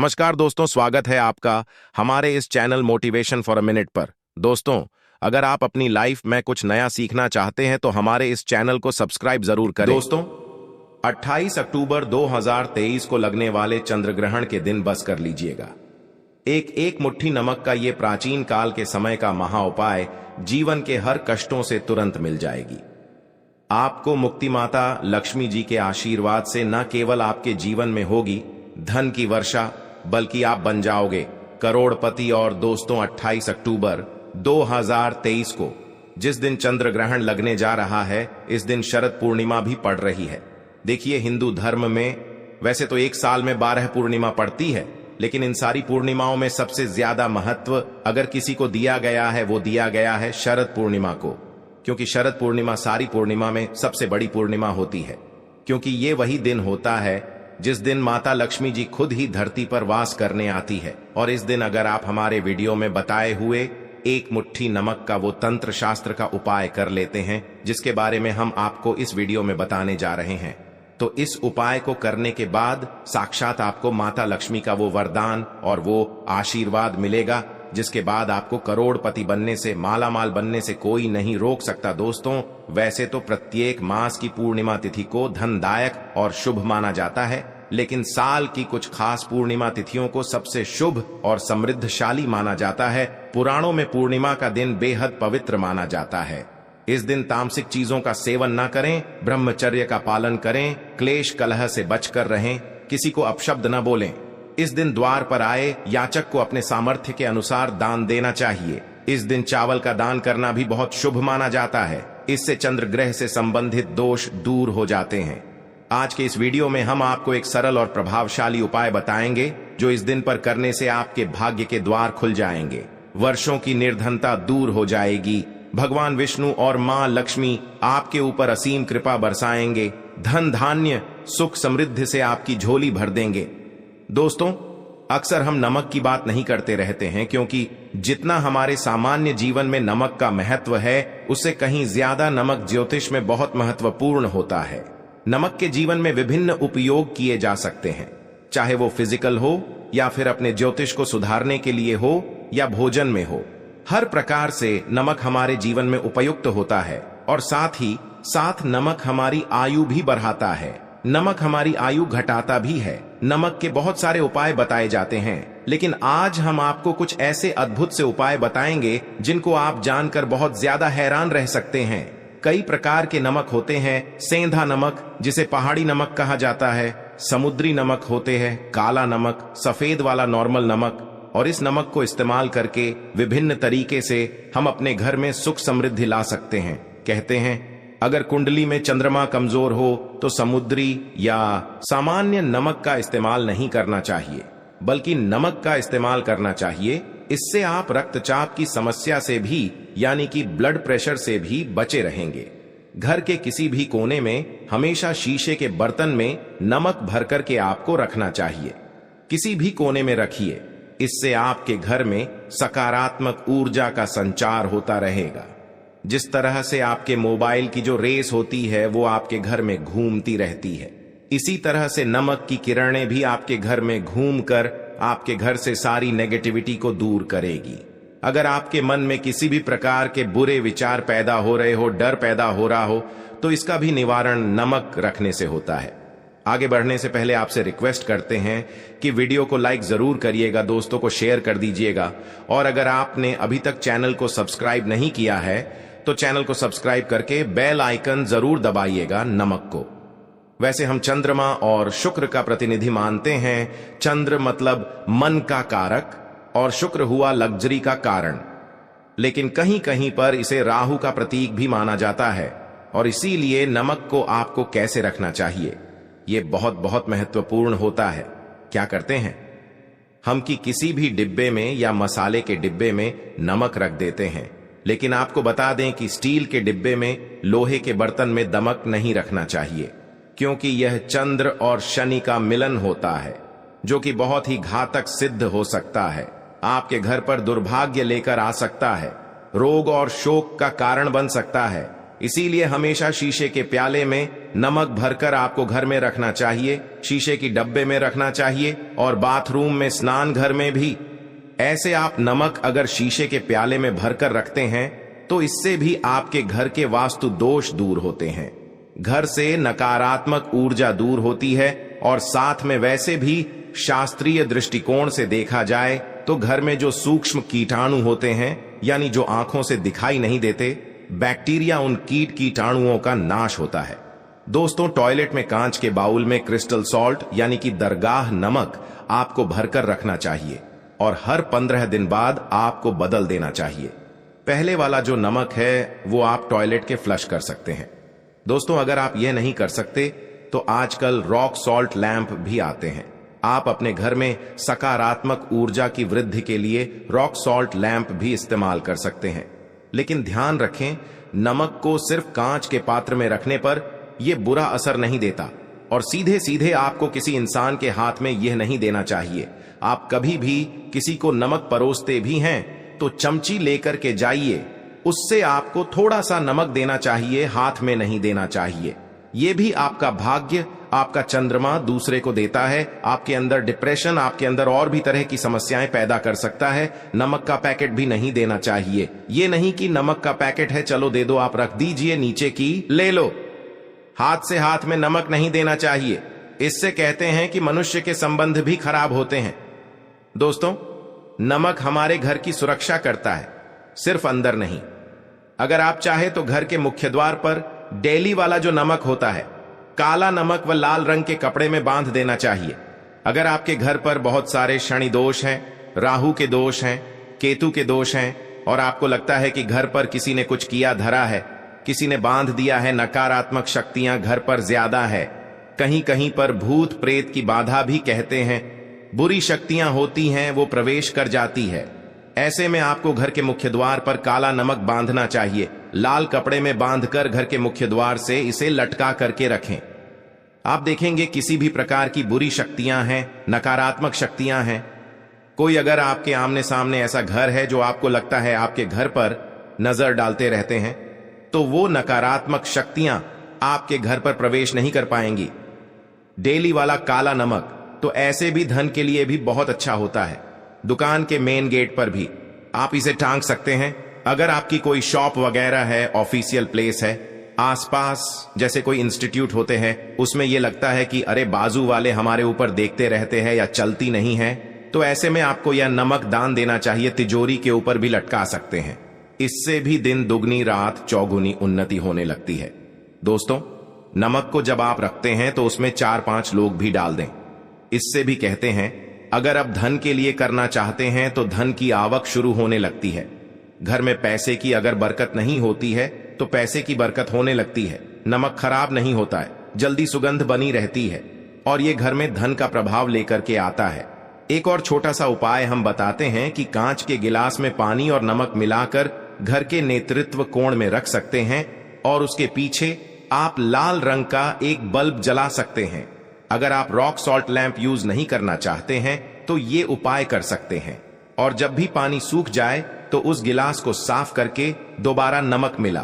नमस्कार दोस्तों, स्वागत है आपका हमारे इस channel motivation for a minute पर। दोस्तों, अगर आप अपनी लाइफ में कुछ नया सीखना चाहते हैं तो हमारे इस चैनल को सब्सक्राइब जरूर करें। दोस्तों, 28 अक्टूबर 2023 को लगने वाले चंद्र ग्रहण के दिन बस कर लीजिएगा। एक मुट्ठी नमक का ये प्राचीन काल के समय का महा उपाय जीवन के हर कष्टों से तुरंत मिल जाएगी। आपको मुक्ति माता लक्ष्मी जी के आशीर्वाद से न केवल आपके जीवन में होगी धन की वर्षा, बल्कि आप बन जाओगे करोड़पति। और दोस्तों, 28 अक्टूबर 2023 को जिस दिन चंद्र ग्रहण लगने जा रहा है, इस दिन शरद पूर्णिमा भी पड़ रही है। देखिए, हिंदू धर्म में वैसे तो एक साल में 12 पूर्णिमा पड़ती है, लेकिन इन सारी पूर्णिमाओं में सबसे ज्यादा महत्व अगर किसी को दिया गया है, वो दिया गया है शरद पूर्णिमा को। क्योंकि शरद पूर्णिमा सारी पूर्णिमा में सबसे बड़ी पूर्णिमा होती है, क्योंकि ये वही दिन होता है जिस दिन माता लक्ष्मी जी खुद ही धरती पर वास करने आती है। और इस दिन अगर आप हमारे वीडियो में बताए हुए एक मुट्ठी नमक का वो तंत्र शास्त्र का उपाय कर लेते हैं, जिसके बारे में हम आपको इस वीडियो में बताने जा रहे हैं, तो इस उपाय को करने के बाद साक्षात आपको माता लक्ष्मी का वो वरदान और वो आशीर्वाद मिलेगा, जिसके बाद आपको करोड़पति बनने से, मालामाल बनने से कोई नहीं रोक सकता। दोस्तों, वैसे तो प्रत्येक मास की पूर्णिमा तिथि को धनदायक और शुभ माना जाता है, लेकिन साल की कुछ खास पूर्णिमा तिथियों को सबसे शुभ और समृद्धशाली माना जाता है। पुराणों में पूर्णिमा का दिन बेहद पवित्र माना जाता है। इस दिन तामसिक चीजों का सेवन न करें, ब्रह्मचर्य का पालन करें, क्लेश कलह से बचकर रहें, किसी को अपशब्द न बोलें। इस दिन द्वार पर आए याचक को अपने सामर्थ्य के अनुसार दान देना चाहिए। इस दिन चावल का दान करना भी बहुत शुभ माना जाता है। इससे चंद्र ग्रह से संबंधित दोष दूर हो जाते हैं। आज के इस वीडियो में हम आपको एक सरल और प्रभावशाली उपाय बताएंगे, जो इस दिन पर करने से आपके भाग्य के द्वार खुल जाएंगे, वर्षों की निर्धनता दूर हो जाएगी, भगवान विष्णु और मां लक्ष्मी आपके ऊपर असीम कृपा बरसाएंगे, धन धान्य सुख समृद्धि से आपकी झोली भर देंगे। दोस्तों, अक्सर हम नमक की बात नहीं करते रहते हैं, क्योंकि जितना हमारे सामान्य जीवन में नमक का महत्व है, उससे कहीं ज्यादा नमक ज्योतिष में बहुत महत्वपूर्ण होता है। नमक के जीवन में विभिन्न उपयोग किए जा सकते हैं, चाहे वो फिजिकल हो या फिर अपने ज्योतिष को सुधारने के लिए हो या भोजन में हो। हर प्रकार से नमक हमारे जीवन में उपयुक्त होता है, और साथ ही साथ नमक हमारी आयु भी बढ़ाता है, नमक हमारी आयु घटाता भी है। नमक के बहुत सारे उपाय बताए जाते हैं, लेकिन आज हम आपको कुछ ऐसे अद्भुत से उपाय बताएंगे जिनको आप जानकर बहुत ज्यादा हैरान रह सकते हैं। कई प्रकार के नमक होते हैं। सेंधा नमक, जिसे पहाड़ी नमक कहा जाता है, समुद्री नमक होते हैं, काला नमक, सफेद वाला नॉर्मल नमक। और इस नमक को इस्तेमाल करके विभिन्न तरीके से हम अपने घर में सुख समृद्धि ला सकते हैं। कहते हैं, अगर कुंडली में चंद्रमा कमजोर हो तो समुद्री या सामान्य नमक का इस्तेमाल नहीं करना चाहिए, बल्कि नमक का इस्तेमाल करना चाहिए। इससे आप रक्तचाप की समस्या से भी, यानी कि ब्लड प्रेशर से भी बचे रहेंगे। घर के किसी भी कोने में हमेशा शीशे के बर्तन में नमक भर करके आपको रखना चाहिए। किसी भी कोने में रखिए, इससे आपके घर में सकारात्मक ऊर्जा का संचार होता रहेगा। जिस तरह से आपके मोबाइल की जो रेस होती है वो आपके घर में घूमती रहती है, इसी तरह से नमक की किरणें भी आपके घर में घूमकर आपके घर से सारी नेगेटिविटी को दूर करेगी। अगर आपके मन में किसी भी प्रकार के बुरे विचार पैदा हो रहे हो, डर पैदा हो रहा हो, तो इसका भी निवारण नमक रखने से होता है। आगे बढ़ने से पहले आपसे रिक्वेस्ट करते हैं कि वीडियो को लाइक जरूर करिएगा, दोस्तों को शेयर कर दीजिएगा, और अगर आपने अभी तक चैनल को सब्सक्राइब नहीं किया है तो चैनल को सब्सक्राइब करके बेल आइकन जरूर दबाइएगा नमक को। वैसे हम चंद्रमा और शुक्र का प्रतिनिधि मानते हैं। चंद्र मतलब मन का कारक और शुक्र हुआ लग्जरी का कारण, लेकिन कहीं कहीं पर इसे राहु का प्रतीक भी माना जाता है। और इसीलिए नमक को आपको कैसे रखना चाहिए, ये बहुत बहुत महत्वपूर्ण होता है। क्या करते हैं हम कि किसी भी डिब्बे में या मसाले के डिब्बे में नमक रख देते हैं, लेकिन आपको बता दें कि स्टील के डिब्बे में, लोहे के बर्तन में नमक नहीं रखना चाहिए, क्योंकि यह चंद्र और शनि का मिलन होता है, जो कि बहुत ही घातक सिद्ध हो सकता है। आपके घर पर दुर्भाग्य लेकर आ सकता है, रोग और शोक का कारण बन सकता है। इसीलिए हमेशा शीशे के प्याले में नमक भरकर आपको घर में रखना चाहिए। शीशे की डब्बे में रखना चाहिए और बाथरूम में, स्नान घर में भी। ऐसे आप नमक अगर शीशे के प्याले में भरकर रखते हैं तो इससे भी आपके घर के वास्तु दोष दूर होते हैं, घर से नकारात्मक ऊर्जा दूर होती है। और साथ में वैसे भी शास्त्रीय दृष्टिकोण से देखा जाए तो घर में जो सूक्ष्म कीटाणु होते हैं, यानी जो आंखों से दिखाई नहीं देते, बैक्टीरिया, उन कीटाणुओं का नाश होता है। दोस्तों, टॉयलेट में कांच के बाउल में क्रिस्टल सॉल्ट यानी कि दरगाह नमक आपको भरकर रखना चाहिए और हर 15 दिन बाद आपको बदल देना चाहिए। पहले वाला जो नमक है वो आप टॉयलेट के फ्लश कर सकते हैं। दोस्तों, अगर आप यह नहीं कर सकते तो आजकल रॉक सॉल्ट लैंप भी आते हैं। आप अपने घर में सकारात्मक ऊर्जा की वृद्धि के लिए रॉक सॉल्ट लैंप भी इस्तेमाल कर सकते हैं। लेकिन ध्यान रखें, नमक को सिर्फ कांच के पात्र में रखने पर यह बुरा असर नहीं देता और सीधे सीधे आपको किसी इंसान के हाथ में यह नहीं देना चाहिए। आप कभी भी किसी को नमक परोसते भी हैं तो चमची लेकर के जाइए, उससे आपको थोड़ा सा नमक देना चाहिए, हाथ में नहीं देना चाहिए। यह भी आपका भाग्य, आपका चंद्रमा दूसरे को देता है। आपके अंदर डिप्रेशन, आपके अंदर और भी तरह की समस्याएं पैदा कर सकता है। नमक का पैकेट भी नहीं देना चाहिए। यह नहीं कि नमक का पैकेट है, चलो दे दो, आप रख दीजिए, नीचे की ले लो। हाथ से हाथ में नमक नहीं देना चाहिए। इससे कहते हैं कि मनुष्य के संबंध भी खराब होते हैं। दोस्तों, नमक हमारे घर की सुरक्षा करता है, सिर्फ अंदर नहीं। अगर आप चाहे तो घर के मुख्य द्वार पर डेली वाला जो नमक होता है, काला नमक व लाल रंग के कपड़े में बांध देना चाहिए। अगर आपके घर पर बहुत सारे शनि दोष हैं, राहु के दोष हैं, केतु के दोष हैं और आपको लगता है कि घर पर किसी ने कुछ किया धरा है, किसी ने बांध दिया है, नकारात्मक शक्तियां घर पर ज्यादा है, कहीं कहीं पर भूत प्रेत की बाधा भी कहते हैं, बुरी शक्तियां होती हैं, वो प्रवेश कर जाती है, ऐसे में आपको घर के मुख्य द्वार पर काला नमक बांधना चाहिए। लाल कपड़े में बांधकर घर के मुख्य द्वार से इसे लटका करके रखें। आप देखेंगे किसी भी प्रकार की बुरी शक्तियां हैं, नकारात्मक शक्तियां हैं, कोई अगर आपके आमने सामने ऐसा घर है जो आपको लगता है आपके घर पर नजर डालते रहते हैं, तो वो नकारात्मक शक्तियां आपके घर पर प्रवेश नहीं कर पाएंगी। डेली वाला काला नमक तो ऐसे भी धन के लिए भी बहुत अच्छा होता है। दुकान के मेन गेट पर भी आप इसे टांग सकते हैं। अगर आपकी कोई शॉप वगैरह है, ऑफिशियल प्लेस है, आसपास जैसे कोई इंस्टीट्यूट होते हैं, उसमें यह लगता है कि अरे बाजू वाले हमारे ऊपर देखते रहते हैं या चलती नहीं है, तो ऐसे में आपको यह नमक दान देना चाहिए। तिजोरी के ऊपर भी लटका सकते हैं। इससे भी दिन दुगनी रात चौगुनी उन्नति होने लगती है। दोस्तों, नमक को जब आप रखते हैं तो उसमें 4-5 लोग भी डाल दें। इससे भी कहते हैं अगर आप धन के लिए करना चाहते हैं तो धन की आवक शुरू होने लगती है। घर में पैसे की अगर बरकत नहीं होती है तो पैसे की बरकत होने लगती है। नमक खराब नहीं होता है, जल्दी सुगंध बनी रहती है और ये घर में धन का प्रभाव लेकर के आता है। एक और छोटा सा उपाय हम बताते हैं कि कांच के गिलास में पानी और नमक मिलाकर घर के नेतृत्व कोण में रख सकते हैं और उसके पीछे आप लाल रंग का एक बल्ब जला सकते हैं। अगर आप रॉक सॉल्ट लैंप यूज नहीं करना चाहते हैं तो ये उपाय कर सकते हैं। और जब भी पानी सूख जाए तो उस गिलास को साफ करके दोबारा नमक मिला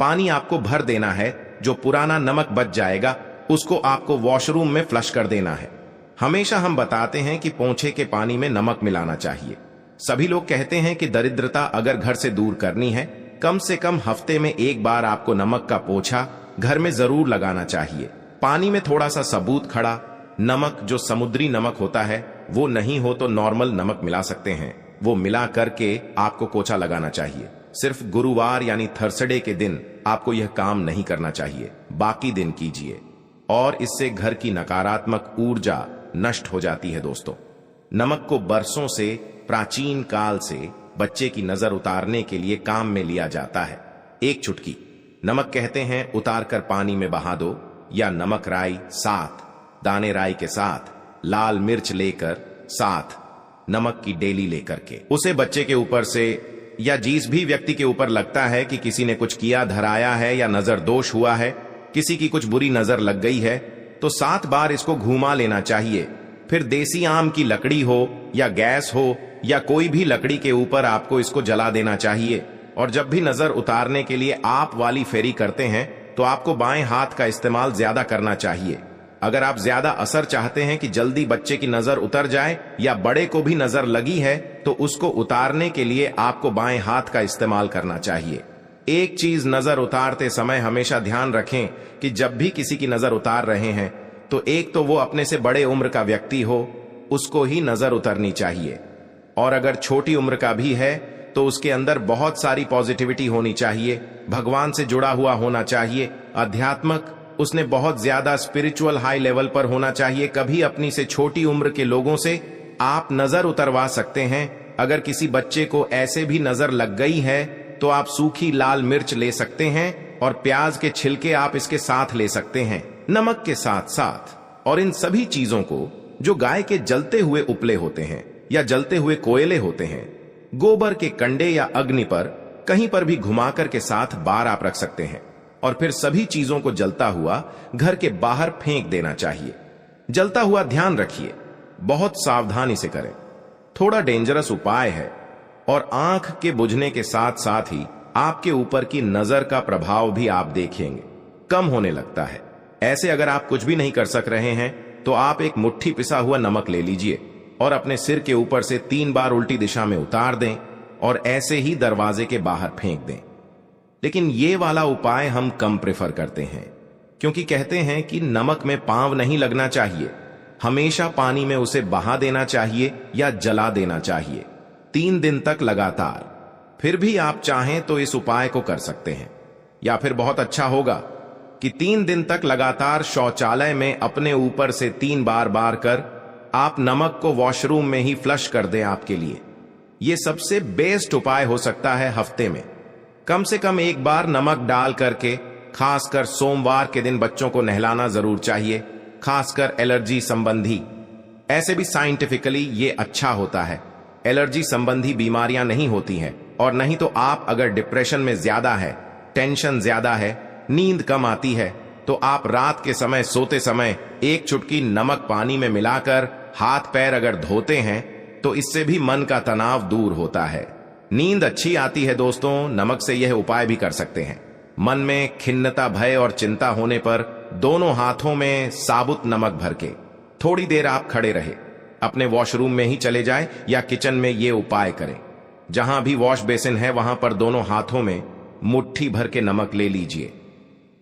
पानी आपको भर देना है। जो पुराना नमक बच जाएगा उसको आपको वॉशरूम में फ्लश कर देना है। हमेशा हम बताते हैं कि पोंछे के पानी में नमक मिलाना चाहिए। सभी लोग कहते हैं कि दरिद्रता अगर घर से दूर करनी है, कम से कम हफ्ते में एक बार आपको नमक का पोछा घर में जरूर लगाना चाहिए। पानी में थोड़ा सा सबूत खड़ा नमक, जो समुद्री नमक होता है, वो नहीं हो तो नॉर्मल नमक मिला सकते हैं। वो मिला करके आपको पोछा लगाना चाहिए। सिर्फ गुरुवार यानी थर्सडे के दिन आपको यह काम नहीं करना चाहिए, बाकी दिन कीजिए और इससे घर की नकारात्मक ऊर्जा नष्ट हो जाती है। दोस्तों, नमक को बरसों से, प्राचीन काल से बच्चे की नजर उतारने के लिए काम में लिया जाता है। एक चुटकी नमक कहते हैं उतार कर पानी में बहा दो, या नमक राई साथ, दाने राई के साथ लाल मिर्च लेकर साथ नमक की डेली लेकर के उसे बच्चे के ऊपर से या जिस भी व्यक्ति के ऊपर लगता है कि किसी ने कुछ किया धराया है या नजर दोष हुआ है, किसी की कुछ बुरी नजर लग गई है, तो 7 बार इसको घुमा लेना चाहिए। फिर देसी आम की लकड़ी हो या गैस हो या कोई भी लकड़ी के ऊपर आपको इसको जला देना चाहिए। और जब भी नजर उतारने के लिए आप वाली फेरी करते हैं तो आपको बाएं हाथ का इस्तेमाल ज्यादा करना चाहिए। अगर आप ज्यादा असर चाहते हैं कि जल्दी बच्चे की नजर उतर जाए या बड़े को भी नजर लगी है, तो उसको उतारने के लिए आपको बाएं हाथ का इस्तेमाल करना चाहिए। एक चीज नजर उतारते समय हमेशा ध्यान रखें कि जब भी किसी की नजर उतार रहे हैं तो एक तो वो अपने से बड़े उम्र का व्यक्ति हो, उसको ही नजर उतरनी चाहिए, और अगर छोटी उम्र का भी है तो उसके अंदर बहुत सारी पॉजिटिविटी होनी चाहिए, भगवान से जुड़ा हुआ होना चाहिए, अध्यात्मक, उसने बहुत ज्यादा स्पिरिचुअल हाई लेवल पर होना चाहिए। कभी अपनी से छोटी उम्र के लोगों से आप नजर उतरवा सकते हैं। अगर किसी बच्चे को ऐसे भी नजर लग गई है तो आप सूखी लाल मिर्च ले सकते हैं और प्याज के छिलके आप इसके साथ ले सकते हैं, नमक के साथ साथ। और इन सभी चीजों को, जो गाय के जलते हुए उपले होते हैं या जलते हुए कोयले होते हैं, गोबर के कंडे या अग्नि पर कहीं पर भी घुमाकर के साथ बार आप रख सकते हैं, और फिर सभी चीजों को जलता हुआ घर के बाहर फेंक देना चाहिए। जलता हुआ ध्यान रखिए, बहुत सावधानी से करें, थोड़ा डेंजरस उपाय है, और आंख के बुझने के साथ साथ ही आपके ऊपर की नजर का प्रभाव भी आप देखेंगे कम होने लगता है। ऐसे अगर आप कुछ भी नहीं कर सक रहे हैं तो आप एक मुट्ठी पिसा हुआ नमक ले लीजिए और अपने सिर के ऊपर से 3 बार उल्टी दिशा में उतार दें और ऐसे ही दरवाजे के बाहर फेंक दें। लेकिन ये वाला उपाय हम कम प्रेफर करते हैं, क्योंकि कहते हैं कि नमक में पांव नहीं लगना चाहिए, हमेशा पानी में उसे बहा देना चाहिए या जला देना चाहिए 3 दिन तक लगातार। फिर भी आप चाहें तो इस उपाय को कर सकते हैं, या फिर बहुत अच्छा होगा कि 3 दिन तक लगातार शौचालय में अपने ऊपर से 3 बार बार कर आप नमक को वॉशरूम में ही फ्लश कर दें। आपके लिए यह सबसे बेस्ट उपाय हो सकता है। हफ्ते में कम से कम 1 बार नमक डाल करके, खासकर सोमवार के दिन बच्चों को नहलाना जरूर चाहिए, खासकर एलर्जी संबंधी। ऐसे भी साइंटिफिकली ये अच्छा होता है, एलर्जी संबंधी बीमारियां नहीं होती हैं। और नहीं तो आप अगर डिप्रेशन में ज्यादा है, टेंशन ज्यादा है, नींद कम आती है, तो आप रात के समय सोते समय 1 चुटकी नमक पानी में मिलाकर हाथ पैर अगर धोते हैं तो इससे भी मन का तनाव दूर होता है, नींद अच्छी आती है। दोस्तों, नमक से यह उपाय भी कर सकते हैं। मन में खिन्नता, भय और चिंता होने पर दोनों हाथों में साबुत नमक भर के थोड़ी देर आप खड़े रहे, अपने वॉशरूम में ही चले जाएं या किचन में ये उपाय करें। जहां भी वॉश बेसिन है वहां पर दोनों हाथों में मुट्ठी भर के नमक ले लीजिए।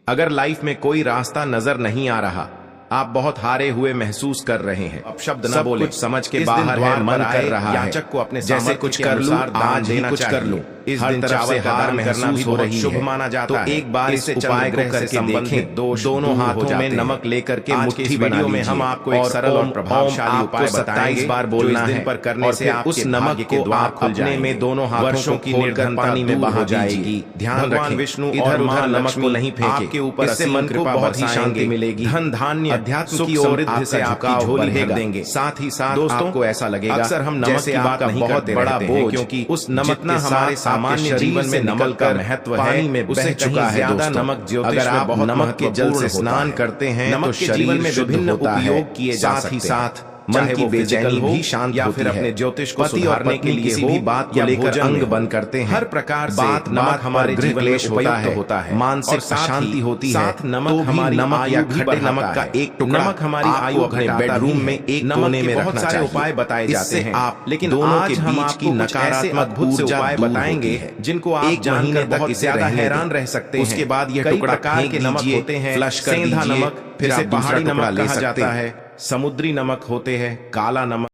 अगर लाइफ में कोई रास्ता नजर नहीं आ रहा, आप बहुत हारे हुए महसूस कर रहे हैं, अब शब्द न बोले, समझ के बाहर है, मन कर रहा है, याचक को अपने जैसे कुछ कर लूं, आज ही कुछ कर लूं, इस दिन चावल का दान करना भी बहुत शुभ माना जाता है। तो एक बार इस उपाय को करके देखें। दोनों हाथों में नमक लेकर के मुट्ठी वीडियो में हम आपको एक सरल और प्रभावशाली उपाय बताएंगे, 27 बार बोलना है, पर करने से उस नमक को आप अपने में दोनों हाथों की निर्धन पानी में बहा जाएगी। ध्यान रखें, विष्णु इधर उधर नमक को नहीं फेंके, ऊपर इससे मन को बहुत ही शांति मिलेगी। धन धान्य अध्यात्म की समृद्धि से आपकी झोली भर देंगे। साथ ही साथ दोस्तों को ऐसा लगेगा अक्सर हम नमक की बात नहीं करते बड़ा बोझ, क्योंकि उस नमक ना हमारे सामान्य जीवन में नमक का महत्व पानी में बह चुका है। ज्यादा नमक ज्योतिष में बहुत नमक के जल से स्नान करते हैं तो शरीर में विभिन्न उपयोग किए जा सकते हैं। साथ ही साथ मन की बेचैनी भी शांत या फिर अपने ज्योतिष को सुधारने के लिए किसी भी बात को लेकर अंग बंद करते हैं। हर प्रकार से नमक हमारे जीवन में उपयुक्त होता है, मानसिक शांति होती है। साथ नमक हमारी नमक या खट्टे नमक का एक टुकड़ा, नमक हमारी आयु अपने बेडरूम में एक कोने में रखना चाहिए। उपाय बताए जाते हैं आप, लेकिन दोनों के बीच की नकारात्मक उपाय बताएंगे जिनको आप जानकर बहुत ज्यादा हैरान रह सकते हैं। उसके बाद यह टुकड़ा काट के नमक होते हैं, फ्लश कर दीजिए। नमक, फिर से पहाड़ी नमक कहा जाता है, समुद्री नमक होते हैं, काला नमक।